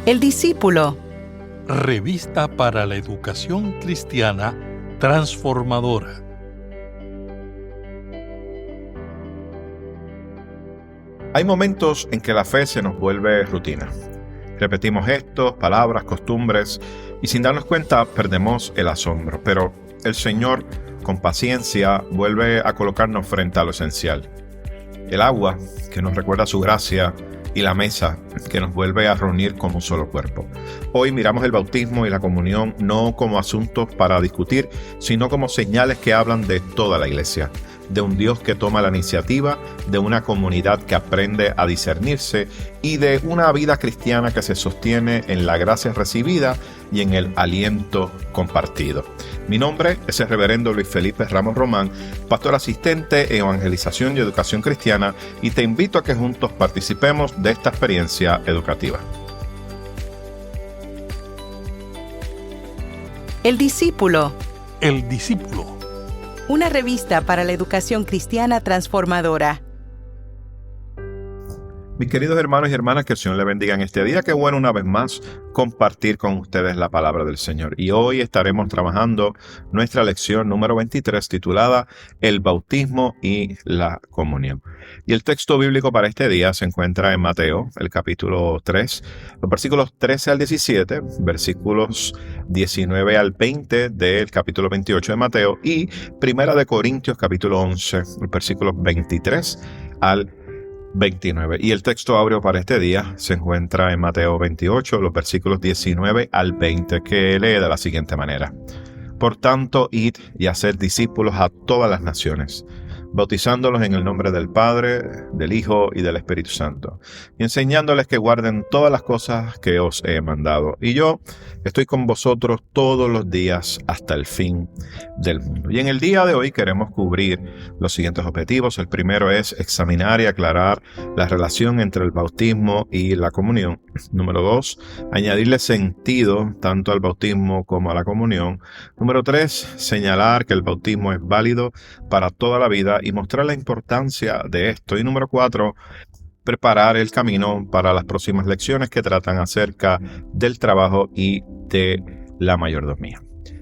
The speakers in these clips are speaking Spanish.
El discípulo. Revista para la educación cristiana transformadora. Hay momentos en que la fe se nos vuelve rutina. Repetimos gestos, palabras, costumbres y sin darnos cuenta perdemos el asombro. Pero el Señor, con paciencia, vuelve a colocarnos frente a lo esencial. El agua, que nos recuerda su gracia, y la mesa, que nos vuelve a reunir como un solo cuerpo. Hoy miramos el bautismo y la comunión no como asuntos para discutir, sino como señales que hablan de toda la iglesia, de un Dios que toma la iniciativa, de una comunidad que aprende a discernirse y de una vida cristiana que se sostiene en la gracia recibida y en el aliento compartido. Mi nombre es el reverendo Luis Felipe Ramos Román, pastor asistente en Evangelización y Educación Cristiana, y te invito a que juntos participemos de esta experiencia educativa. El discípulo. El discípulo. Una revista para la educación cristiana transformadora. Mis queridos hermanos y hermanas, que el Señor les bendiga en este día. Qué bueno una vez más compartir con ustedes la palabra del Señor. Y hoy estaremos trabajando nuestra lección número 23 titulada El bautismo y la comunión. Y el texto bíblico para este día se encuentra en Mateo, el capítulo 3, los versículos 13 al 17, versículos 19 al 20 del capítulo 28 de Mateo y Primera de Corintios, capítulo 11, los versículos 23 al 29. Y el texto áureo para este día se encuentra en Mateo 28, los versículos 19 al 20, que lee de la siguiente manera. Por tanto, id y haced discípulos a todas las naciones, bautizándolos en el nombre del Padre, del Hijo y del Espíritu Santo, y enseñándoles que guarden todas las cosas que os he mandado. Y yo estoy con vosotros todos los días hasta el fin del mundo. Y en el día de hoy queremos cubrir los siguientes objetivos. El primero es examinar y aclarar la relación entre el bautismo y la comunión. Número 2, añadirle sentido tanto al bautismo como a la comunión. Número 3, señalar que el bautismo es válido para toda la vida y mostrar la importancia de esto. Y número 4, preparar el camino para las próximas lecciones que tratan acerca del trabajo y de la mayordomía.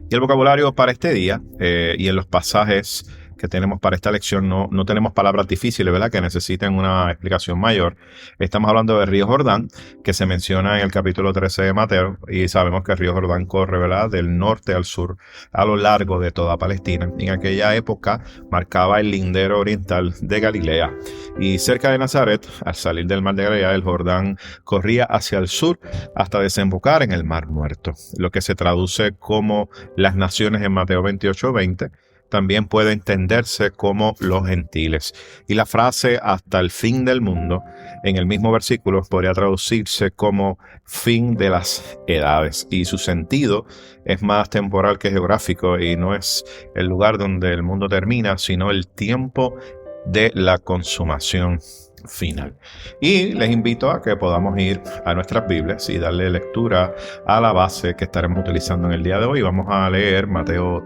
Y el vocabulario para este día y en los pasajes que tenemos para esta lección no tenemos palabras difíciles, ¿verdad?, que necesiten una explicación mayor. Estamos hablando del río Jordán, que se menciona en el capítulo 13 de Mateo, y sabemos que el río Jordán corre, ¿verdad?, del norte al sur, a lo largo de toda Palestina. En aquella época marcaba el lindero oriental de Galilea, y cerca de Nazaret, al salir del mar de Galilea, el Jordán corría hacia el sur hasta desembocar en el Mar Muerto, lo que se traduce como las naciones en Mateo 28:20. También puede entenderse como los gentiles. Y la frase hasta el fin del mundo, en el mismo versículo, podría traducirse como fin de las edades. Y su sentido es más temporal que geográfico y no es el lugar donde el mundo termina, sino el tiempo de la consumación final. Y les invito a que podamos ir a nuestras Biblias y darle lectura a la base que estaremos utilizando en el día de hoy. Vamos a leer Mateo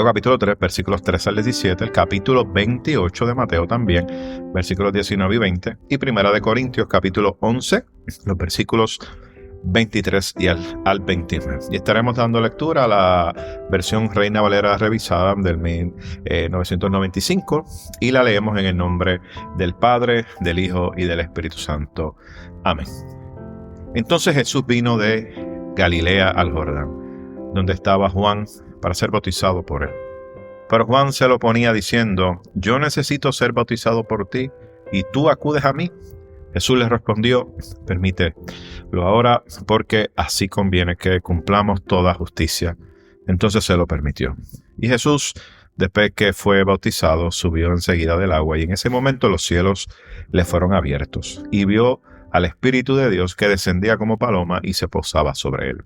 capítulo 3, versículos 13 al 17, el capítulo 28 de Mateo también, versículos 19 y 20, y Primera de Corintios, capítulo 11, los versículos 23 y al 29. Y estaremos dando lectura a la versión Reina Valera revisada del 1995, y la leemos en el nombre del Padre, del Hijo y del Espíritu Santo. Amén. Entonces Jesús vino de Galilea al Jordán, donde estaba Juan, para ser bautizado por él. Pero Juan se lo oponía diciendo: yo necesito ser bautizado por ti, ¿y tú acudes a mí? Jesús les respondió: permítelo ahora, porque así conviene que cumplamos toda justicia. Entonces se lo permitió. Y Jesús, después que fue bautizado, subió enseguida del agua, y en ese momento los cielos le fueron abiertos, y vio al Espíritu de Dios que descendía como paloma y se posaba sobre él.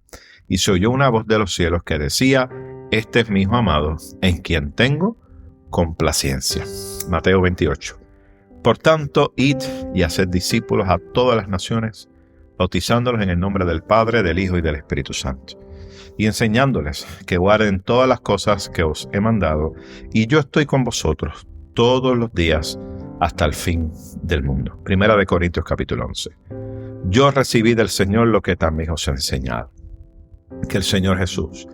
Y se oyó una voz de los cielos que decía: este es mi Hijo amado, en quien tengo complacencia. Mateo 28. Por tanto, id y haced discípulos a todas las naciones, bautizándolos en el nombre del Padre, del Hijo y del Espíritu Santo, y enseñándoles que guarden todas las cosas que os he mandado, y yo estoy con vosotros todos los días hasta el fin del mundo. Primera de Corintios capítulo 11. yo recibí del Señor lo que también os he enseñado. Que el Señor Jesús,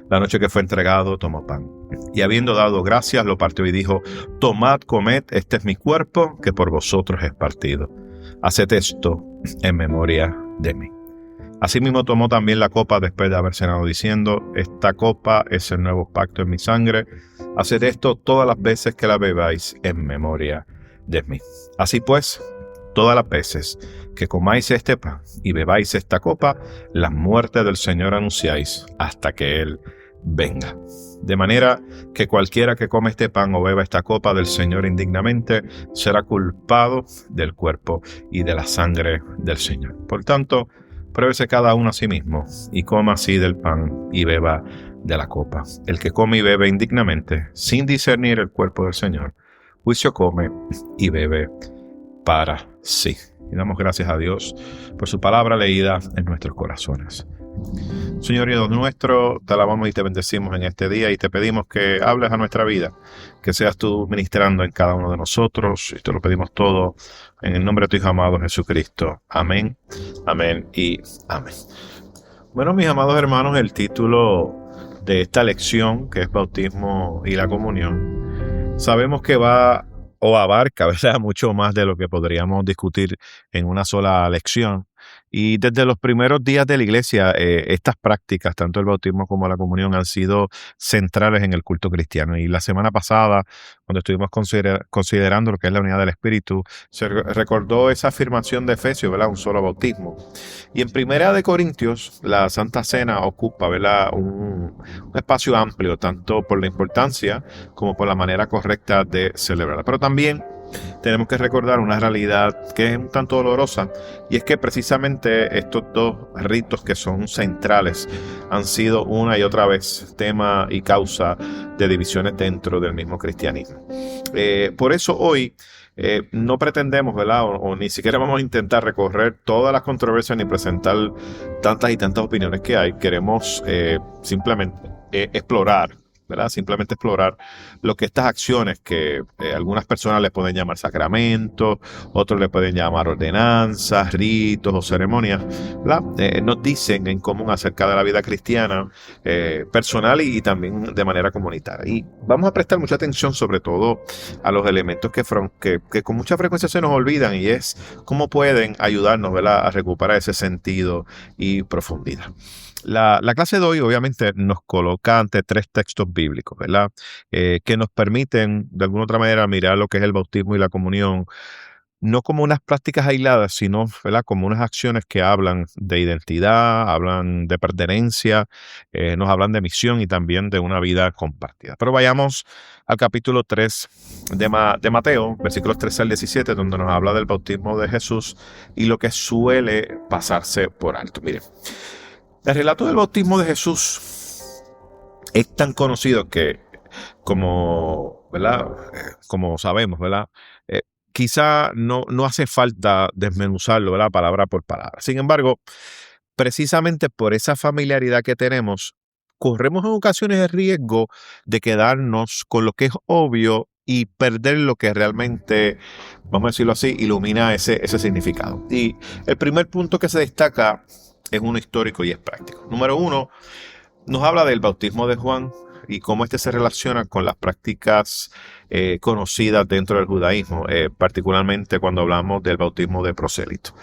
la noche que fue entregado, tomó pan. Y habiendo dado gracias, lo partió y dijo: tomad, comed, este es mi cuerpo, que por vosotros es partido. Haced esto en memoria de mí. Asimismo tomó también la copa después de haber cenado, diciendo: esta copa es el nuevo pacto en mi sangre. Haced esto todas las veces que la bebáis en memoria de mí. Así pues, todas las veces que comáis este pan y bebáis esta copa, la muerte del Señor anunciáis hasta que Él venga. De manera que cualquiera que come este pan o beba esta copa del Señor indignamente será culpado del cuerpo y de la sangre del Señor. Por tanto, pruébese cada uno a sí mismo y coma así del pan y beba de la copa. El que come y bebe indignamente, sin discernir el cuerpo del Señor, juicio come y bebe para sí. Y damos gracias a Dios por su palabra leída en nuestros corazones. Señor Dios nuestro, te alabamos y te bendecimos en este día y te pedimos que hables a nuestra vida, que seas tú ministrando en cada uno de nosotros, y te lo pedimos todo en el nombre de tu Hijo amado Jesucristo. Amén, amén y amén. Bueno, mis amados hermanos, el título de esta lección, que es Bautismo y la Comunión, sabemos que va o abarca, ¿verdad?, mucho más de lo que podríamos discutir en una sola lección. Y desde los primeros días de la iglesia, estas prácticas, tanto el bautismo como la comunión, han sido centrales en el culto cristiano. Y la semana pasada, cuando estuvimos considerando lo que es la unidad del Espíritu, se recordó esa afirmación de Efesios, ¿verdad?, un solo bautismo. Y en Primera de Corintios, la Santa Cena ocupa, ¿verdad?, un espacio amplio, tanto por la importancia como por la manera correcta de celebrarla. Pero también tenemos que recordar una realidad que es un tanto dolorosa, y es que precisamente estos dos ritos que son centrales han sido una y otra vez tema y causa de divisiones dentro del mismo cristianismo. Por eso hoy no pretendemos, ¿verdad?, o ni siquiera vamos a intentar recorrer todas las controversias ni presentar tantas y tantas opiniones que hay. Queremos simplemente explorar, ¿verdad? Simplemente explorar lo que estas acciones que algunas personas le pueden llamar sacramentos, otros le pueden llamar ordenanzas, ritos o ceremonias, nos dicen en común acerca de la vida cristiana personal y también de manera comunitaria. Y vamos a prestar mucha atención sobre todo a los elementos que con mucha frecuencia se nos olvidan, y es cómo pueden ayudarnos, ¿verdad?, a recuperar ese sentido y profundidad. La clase de hoy obviamente nos coloca ante tres textos bíblicos, ¿verdad?, que nos permiten de alguna otra manera mirar lo que es el bautismo y la comunión, no como unas prácticas aisladas, sino, ¿verdad?, como unas acciones que hablan de identidad, hablan de pertenencia, nos hablan de misión y también de una vida compartida. Pero vayamos al capítulo 3 de Mateo, versículos 13 al 17, donde nos habla del bautismo de Jesús y lo que suele pasarse por alto. Miren, el relato del bautismo de Jesús es tan conocido que, ¿verdad?, como sabemos, ¿verdad?, quizá no hace falta desmenuzarlo, ¿verdad?, palabra por palabra. Sin embargo, precisamente por esa familiaridad que tenemos, corremos en ocasiones el riesgo de quedarnos con lo que es obvio y perder lo que realmente, vamos a decirlo así, ilumina ese significado. Y el primer punto que se destaca es uno histórico y es práctico. Número 1, nos habla del bautismo de Juan y cómo este se relaciona con las prácticas conocidas dentro del judaísmo, particularmente cuando hablamos del bautismo de prosélito.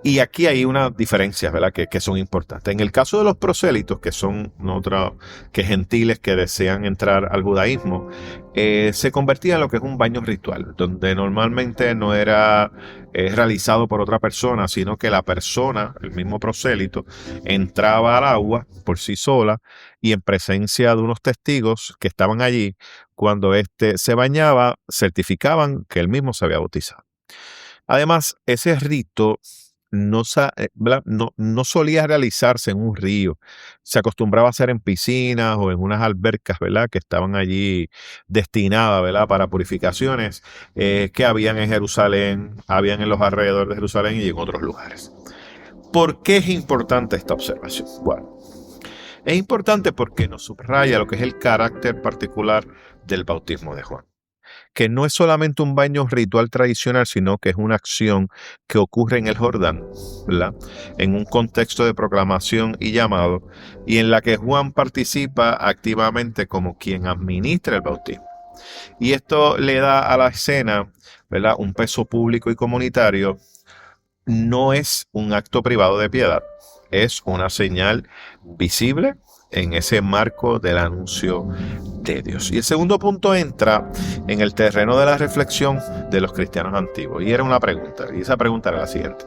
Y aquí hay unas diferencias, ¿verdad?, que son importantes. En el caso de los prosélitos, que son que gentiles que desean entrar al judaísmo, se convertía en lo que es un baño ritual, donde normalmente no era realizado por otra persona, sino que la persona, el mismo prosélito, entraba al agua por sí sola y en presencia de unos testigos que estaban allí. Cuando éste se bañaba, certificaban que él mismo se había bautizado. Además, ese rito no solía realizarse en un río. Se acostumbraba a hacer en piscinas o en unas albercas, ¿verdad?, que estaban allí destinadas, ¿verdad?, para purificaciones que habían en Jerusalén, habían en los alrededores de Jerusalén y en otros lugares. ¿Por qué es importante esta observación? Bueno, es importante porque nos subraya lo que es el carácter particular del bautismo de Juan, que no es solamente un baño ritual tradicional, sino que es una acción que ocurre en el Jordán, ¿verdad? En un contexto de proclamación y llamado, y en la que Juan participa activamente como quien administra el bautismo. Y esto le da a la escena, ¿verdad?, un peso público y comunitario. No es un acto privado de piedad, es una señal visible en ese marco del anuncio de Dios. Y el segundo punto entra en el terreno de la reflexión de los cristianos antiguos. Y era una pregunta, y esa pregunta era la siguiente: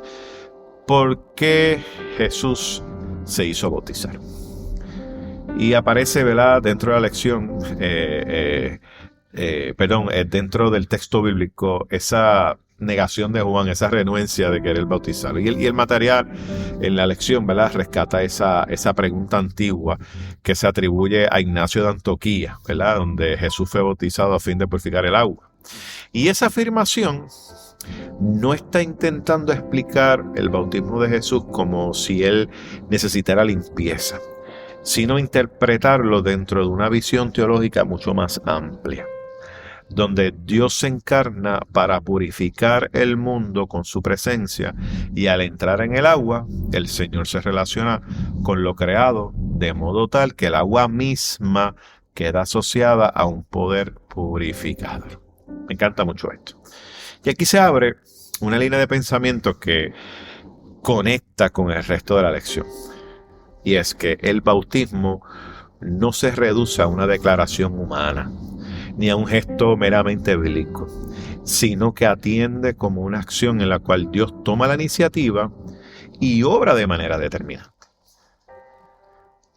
¿por qué Jesús se hizo bautizar? Y aparece, ¿verdad?, dentro de la lección, dentro del texto bíblico, esa negación de Juan, esa renuencia de querer bautizar. Y el material en la lección, ¿verdad?, rescata esa pregunta antigua que se atribuye a Ignacio de Antioquía, ¿verdad?, donde Jesús fue bautizado a fin de purificar el agua. Y esa afirmación no está intentando explicar el bautismo de Jesús como si él necesitara limpieza, sino interpretarlo dentro de una visión teológica mucho más amplia, donde Dios se encarna para purificar el mundo con su presencia, y al entrar en el agua, el Señor se relaciona con lo creado de modo tal que el agua misma queda asociada a un poder purificador. Me encanta mucho esto. Y aquí se abre una línea de pensamiento que conecta con el resto de la lección. Y es que el bautismo no se reduce a una declaración humana, ni a un gesto meramente bíblico, sino que atiende como una acción en la cual Dios toma la iniciativa y obra de manera determinada.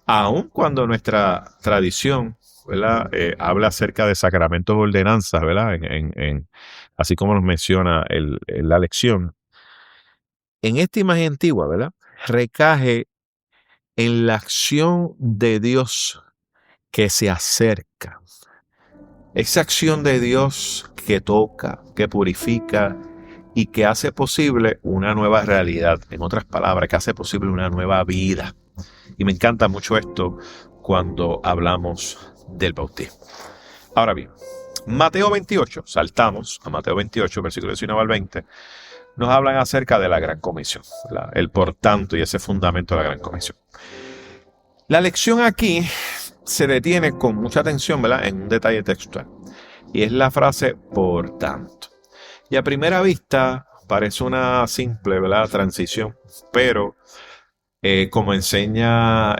Aun cuando nuestra tradición, ¿verdad?, habla acerca de sacramentos de ordenanza, ¿verdad?, así como nos menciona la lección, en esta imagen antigua, ¿verdad?, recae en la acción de Dios que se acerca. Esa acción de Dios que toca, que purifica y que hace posible una nueva realidad. En otras palabras, que hace posible una nueva vida. Y me encanta mucho esto cuando hablamos del bautismo. Ahora bien, Mateo 28, saltamos a Mateo 28, versículo 19 al 20, nos hablan acerca de la Gran Comisión, el por tanto y ese fundamento de la Gran Comisión. La lección aquí se detiene con mucha atención, ¿verdad?, en un detalle textual, y es la frase por tanto. Y a primera vista parece una simple, ¿verdad?, transición, pero como enseña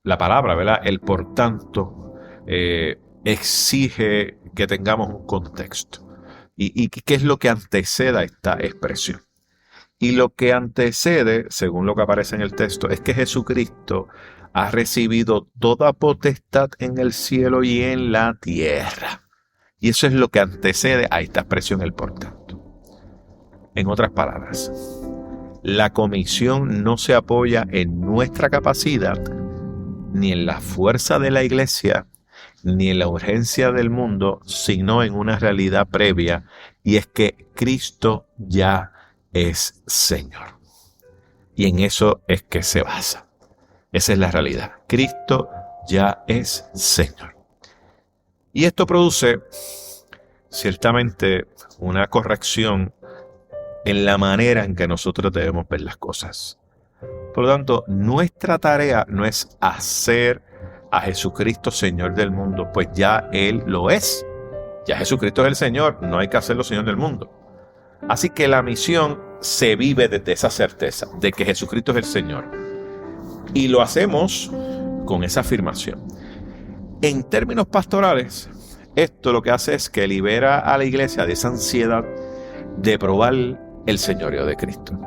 la palabra, ¿verdad?, el por tanto exige que tengamos un contexto. ¿Y qué es lo que antecede a esta expresión? Y lo que antecede, según lo que aparece en el texto, es que Jesucristo ha recibido toda potestad en el cielo y en la tierra. Y eso es lo que antecede a esta expresión, el por tanto. En otras palabras, la comisión no se apoya en nuestra capacidad, ni en la fuerza de la iglesia, ni en la urgencia del mundo, sino en una realidad previa, y es que Cristo ya es Señor. Y en eso es que se basa. Esa es la realidad. Cristo ya es Señor. Y esto produce ciertamente una corrección en la manera en que nosotros debemos ver las cosas. Por lo tanto, nuestra tarea no es hacer a Jesucristo Señor del mundo, pues ya Él lo es. Ya Jesucristo es el Señor, no hay que hacerlo Señor del mundo. Así que la misión se vive desde esa certeza de que Jesucristo es el Señor. Y lo hacemos con esa afirmación. En términos pastorales, esto lo que hace es que libera a la iglesia de esa ansiedad de probar el señorío de Cristo.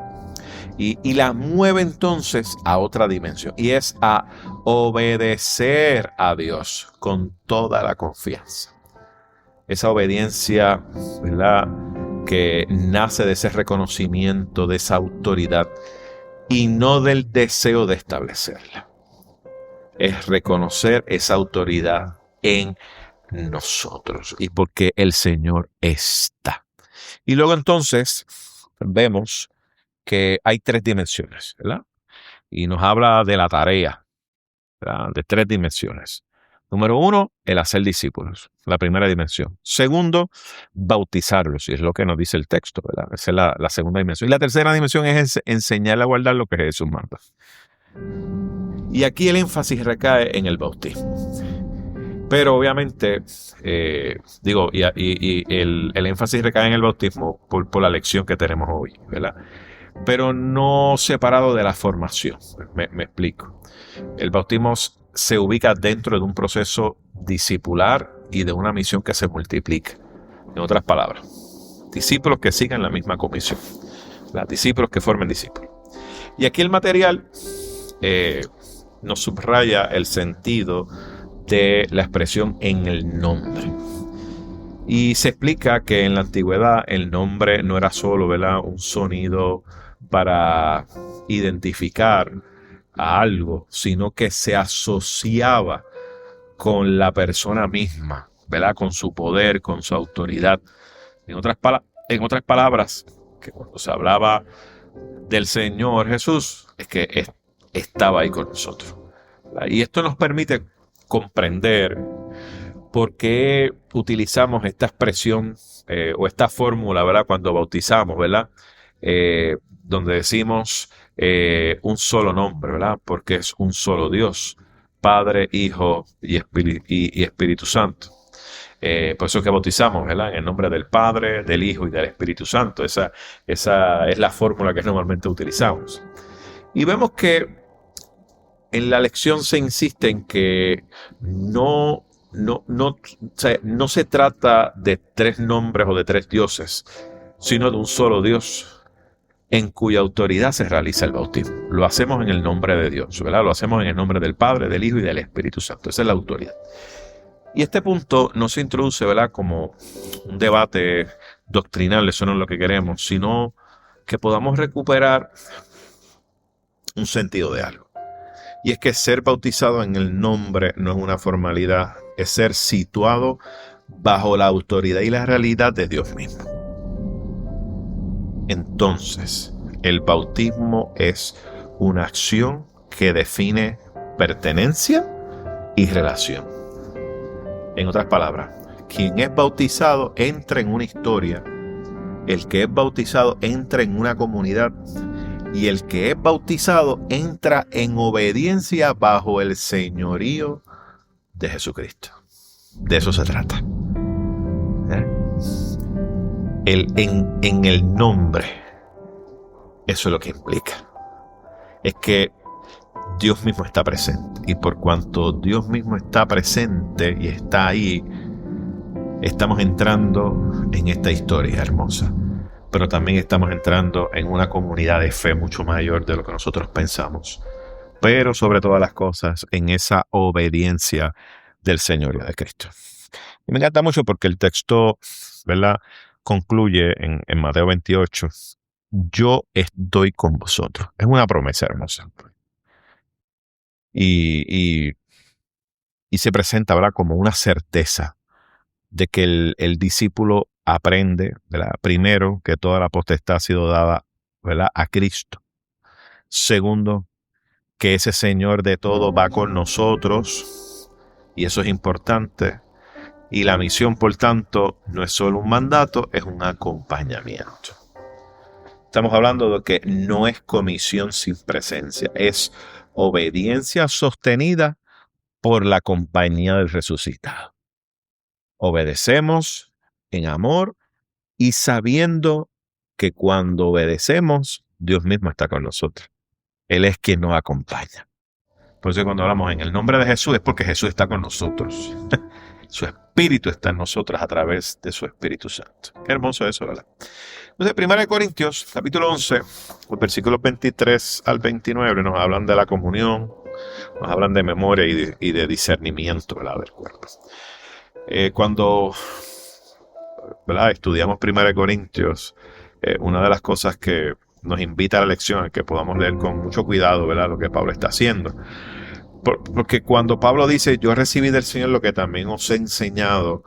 Y la mueve entonces a otra dimensión, y es a obedecer a Dios con toda la confianza. Esa obediencia, ¿verdad?, que nace de ese reconocimiento, de esa autoridad, y no del deseo de establecerla. Es reconocer esa autoridad en nosotros, y porque el Señor está. Y luego entonces vemos que hay tres dimensiones, ¿verdad? Y nos habla de la tarea, ¿verdad?, de tres dimensiones. Número 1, el hacer discípulos, la primera dimensión. Segundo, bautizarlos, y es lo que nos dice el texto, ¿verdad? Esa es la segunda dimensión. Y la tercera dimensión es enseñarle a guardar lo que Jesús manda. Y aquí el énfasis recae en el bautismo. Pero obviamente, el énfasis recae en el bautismo por la lección que tenemos hoy, ¿verdad? Pero no separado de la formación. Me explico. El bautismo se ubica dentro de un proceso discipular y de una misión que se multiplica. En otras palabras, discípulos que sigan la misma comisión. Los discípulos que formen discípulos. Y aquí el material nos subraya el sentido de la expresión en el nombre. Y se explica que en la antigüedad el nombre no era solo, ¿verdad?, un sonido para identificar a algo, sino que se asociaba con la persona misma, ¿verdad?, con su poder, con su autoridad. En otras palabras, que cuando se hablaba del Señor Jesús, es que estaba ahí con nosotros. Y esto nos permite comprender por qué utilizamos esta expresión o esta fórmula, ¿verdad?, cuando bautizamos, ¿verdad?, donde decimos un solo nombre, ¿verdad?, porque es un solo Dios, Padre, Hijo y Espíritu Santo. Por eso es que bautizamos, ¿verdad?, en el nombre del Padre, del Hijo y del Espíritu Santo. Esa es la fórmula que normalmente utilizamos. Y vemos que en la lección se insiste en que no se trata de tres nombres o de tres dioses, sino de un solo Dios en cuya autoridad se realiza el bautismo. Lo hacemos en el nombre de Dios, ¿verdad? Lo hacemos en el nombre del Padre, del Hijo y del Espíritu Santo. Esa es la autoridad. Y este punto no se introduce, ¿verdad?, como un debate doctrinal, eso no es lo que queremos, sino que podamos recuperar un sentido de algo. Y es que ser bautizado en el nombre no es una formalidad, es ser situado bajo la autoridad y la realidad de Dios mismo. Entonces, el bautismo es una acción que define pertenencia y relación. En otras palabras, quien es bautizado entra en una historia, el que es bautizado entra en una comunidad, y el que es bautizado entra en obediencia bajo el señorío de Jesucristo. De eso se trata. En el nombre, eso es lo que implica. Es que Dios mismo está presente. Y por cuanto Dios mismo está presente y está ahí, estamos entrando en esta historia hermosa. Pero también estamos entrando en una comunidad de fe mucho mayor de lo que nosotros pensamos. Pero sobre todas las cosas, en esa obediencia del Señorío de Cristo. Y me encanta mucho porque el texto, ¿verdad?, concluye en Mateo 28. Yo estoy con vosotros. Es una promesa hermosa. Y se presenta, ¿verdad?, como una certeza de que el discípulo aprende, ¿verdad?, primero, que toda la potestad ha sido dada, ¿verdad?, a Cristo. Segundo, que ese Señor de todo va con nosotros, y eso es importante. Y la misión, por tanto, no es solo un mandato, es un acompañamiento. Estamos hablando de que no es comisión sin presencia, es obediencia sostenida por la compañía del resucitado. Obedecemos en amor y sabiendo que cuando obedecemos, Dios mismo está con nosotros. Él es quien nos acompaña. Por eso cuando hablamos en el nombre de Jesús es porque Jesús está con nosotros. Su Espíritu está en nosotros a través de su Espíritu Santo. Qué hermoso eso, ¿verdad? Entonces, 1 Corintios, capítulo 11, los versículos 23 al 29 nos hablan de la comunión, nos hablan de memoria y de discernimiento, ¿verdad?, del cuerpo. Cuando, ¿verdad?, estudiamos 1 Corintios, una de las cosas que nos invita a la lección es que podamos leer con mucho cuidado, ¿verdad?, lo que Pablo está haciendo. Porque cuando Pablo dice, yo recibí del Señor lo que también os he enseñado,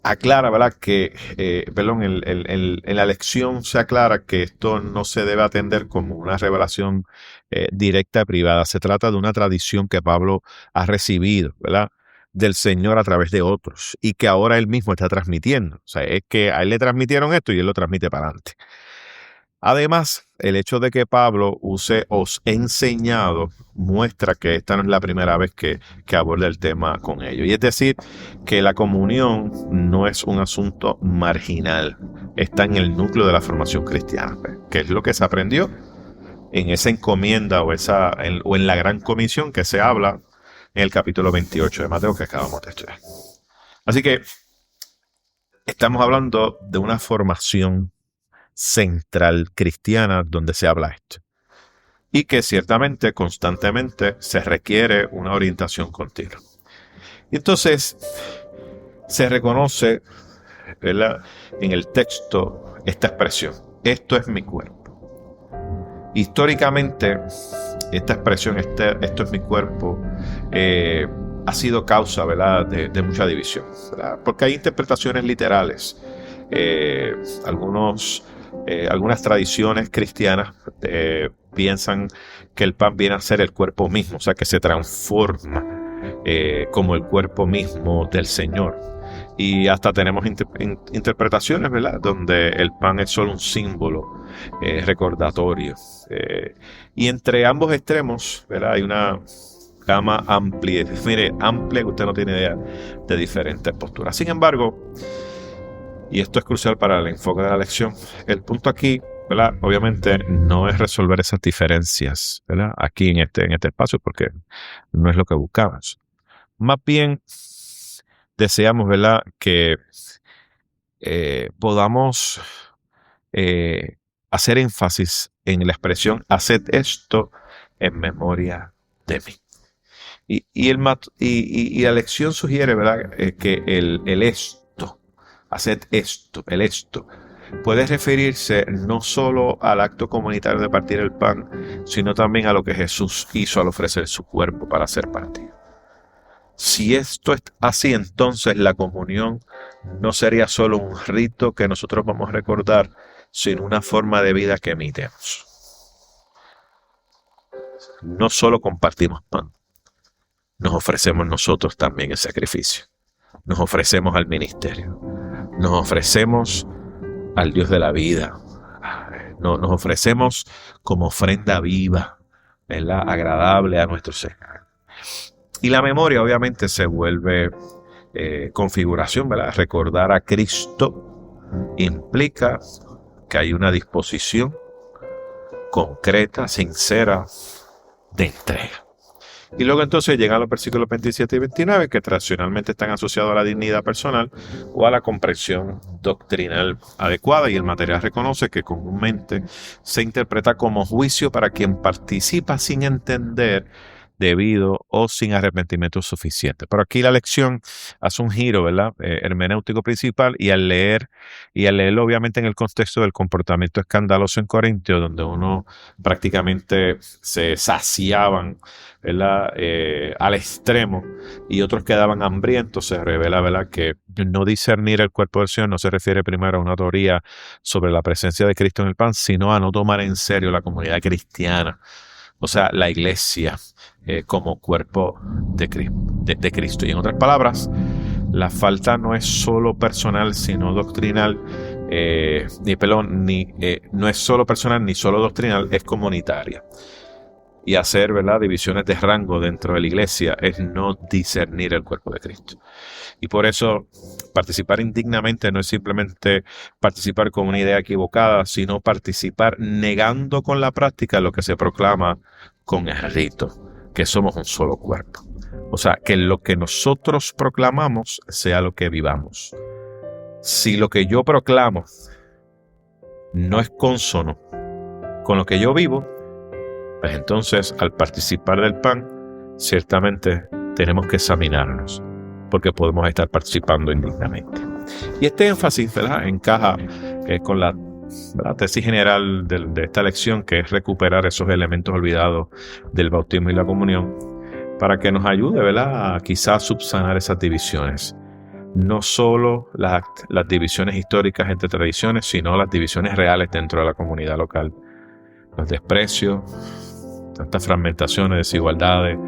aclara, ¿verdad? Que, en la lección se aclara que esto no se debe atender como una revelación directa y privada. Se trata de una tradición que Pablo ha recibido, ¿verdad? Del Señor a través de otros y que ahora él mismo está transmitiendo. O sea, es que a él le transmitieron esto y él lo transmite para adelante. Además, el hecho de que Pablo use os he enseñado muestra que esta no es la primera vez que aborda el tema con ellos. Y es decir, que la comunión no es un asunto marginal, está en el núcleo de la formación cristiana, que es lo que se aprendió en esa encomienda o en la gran comisión que se habla en el capítulo 28 de Mateo que acabamos de estudiar. Así que estamos hablando de una formación central cristiana donde se habla esto y que ciertamente constantemente se requiere una orientación continua. Y entonces se reconoce, ¿verdad?, en el texto esta expresión: esto es mi cuerpo. Históricamente esta expresión, esto es mi cuerpo, ha sido causa, ¿verdad?, de mucha división, ¿verdad?, porque hay interpretaciones literales. Algunas tradiciones cristianas piensan que el pan viene a ser el cuerpo mismo, o sea, que se transforma como el cuerpo mismo del Señor. Y hasta tenemos interpretaciones, ¿verdad?, donde el pan es solo un símbolo recordatorio. Y entre ambos extremos, ¿verdad?, hay una gama amplia, que usted no tiene idea, de diferentes posturas. Sin embargo, y esto es crucial para el enfoque de la lección, el punto aquí, ¿verdad?, obviamente no es resolver esas diferencias, ¿verdad?, aquí en este espacio, porque no es lo que buscamos. Más bien deseamos, ¿verdad?, que podamos hacer énfasis en la expresión haced esto en memoria de mí. Y la lección sugiere, ¿verdad?, que el esto, haced esto, el esto, puede referirse no solo al acto comunitario de partir el pan, sino también a lo que Jesús hizo al ofrecer su cuerpo para ser partido. Si esto es así, entonces la comunión no sería solo un rito que nosotros vamos a recordar, sino una forma de vida que imitemos. No solo compartimos pan, nos ofrecemos nosotros también el sacrificio. Nos ofrecemos al ministerio. Nos ofrecemos al Dios de la vida. Nos ofrecemos como ofrenda viva, ¿verdad?, agradable a nuestro Señor. Y la memoria obviamente se vuelve configuración, ¿verdad? Recordar a Cristo implica que hay una disposición concreta, sincera, de entrega. Y luego entonces llegan los versículos 27 y 29 que tradicionalmente están asociados a la dignidad personal o a la comprensión doctrinal adecuada, y el material reconoce que comúnmente se interpreta como juicio para quien participa sin entender, debido o sin arrepentimiento suficiente. Pero aquí la lección hace un giro, ¿verdad?, hermenéutico principal, y al leerlo obviamente en el contexto del comportamiento escandaloso en Corintio, donde uno prácticamente se saciaban, ¿verdad?, al extremo, y otros quedaban hambrientos, se revela, ¿verdad?, que no discernir el cuerpo del Señor no se refiere primero a una teoría sobre la presencia de Cristo en el pan, sino a no tomar en serio la comunidad cristiana, o sea, la iglesia, como cuerpo de Cristo. Y en otras palabras, la falta no es solo personal, sino doctrinal, no es solo personal ni solo doctrinal, es comunitaria. Y hacer, ¿verdad?, divisiones de rango dentro de la iglesia es no discernir el cuerpo de Cristo. Y por eso participar indignamente no es simplemente participar con una idea equivocada, sino participar negando con la práctica lo que se proclama con el rito, que somos un solo cuerpo. O sea, que lo que nosotros proclamamos sea lo que vivamos. Si lo que yo proclamo no es consono con lo que yo vivo, pues entonces al participar del pan, ciertamente tenemos que examinarnos, porque podemos estar participando indignamente. Y este énfasis, ¿verdad?, encaja con la tesis general de esta lección, que es recuperar esos elementos olvidados del bautismo y la comunión, para que nos ayude, ¿verdad?, a quizás subsanar esas divisiones. no solo las divisiones históricas entre tradiciones, sino las divisiones reales dentro de la comunidad local. Los desprecios, tantas fragmentaciones, desigualdades,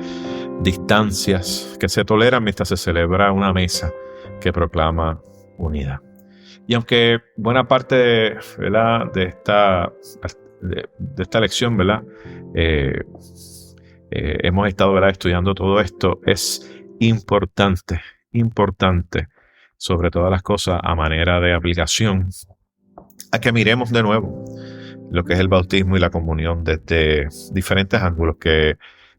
distancias que se toleran mientras se celebra una mesa que proclama unidad. Y aunque buena parte, ¿verdad?, de esta lección, ¿verdad?, hemos estado, ¿verdad?, estudiando todo esto, es importante, sobre todas las cosas, a manera de aplicación, a que miremos de nuevo lo que es el bautismo y la comunión desde diferentes ángulos que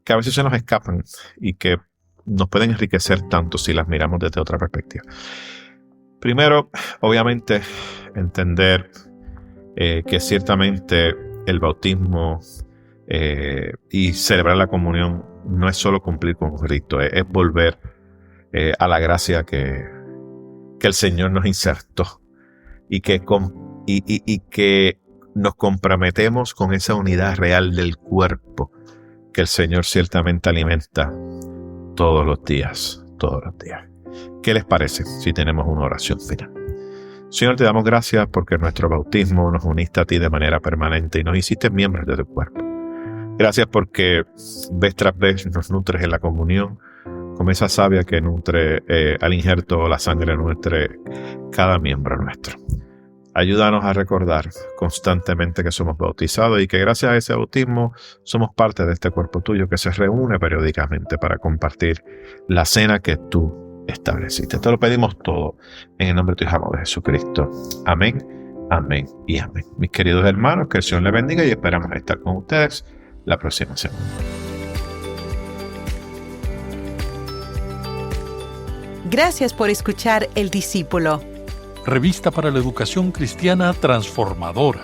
a veces se nos escapan y que nos pueden enriquecer tanto si las miramos desde otra perspectiva. Primero, obviamente, entender que ciertamente el bautismo y celebrar la comunión no es solo cumplir con un rito, es volver a la gracia que el Señor nos insertó y que nos comprometemos con esa unidad real del cuerpo que el Señor ciertamente alimenta todos los días. ¿Qué les parece si tenemos una oración final? Señor, te damos gracias porque nuestro bautismo nos uniste a ti de manera permanente y nos hiciste miembros de tu cuerpo. Gracias porque vez tras vez nos nutres en la comunión, como esa savia que nutre al injerto la sangre nutre cada miembro nuestro. Ayúdanos a recordar constantemente que somos bautizados y que gracias a ese bautismo somos parte de este cuerpo tuyo que se reúne periódicamente para compartir la cena que tú estableciste. Te lo pedimos todo en el nombre de tu Hijo amado Jesucristo. Amén, amén y amén. Mis queridos hermanos, que el Señor les bendiga y esperamos estar con ustedes la próxima semana. Gracias por escuchar El Discípulo. Revista para la Educación Cristiana Transformadora.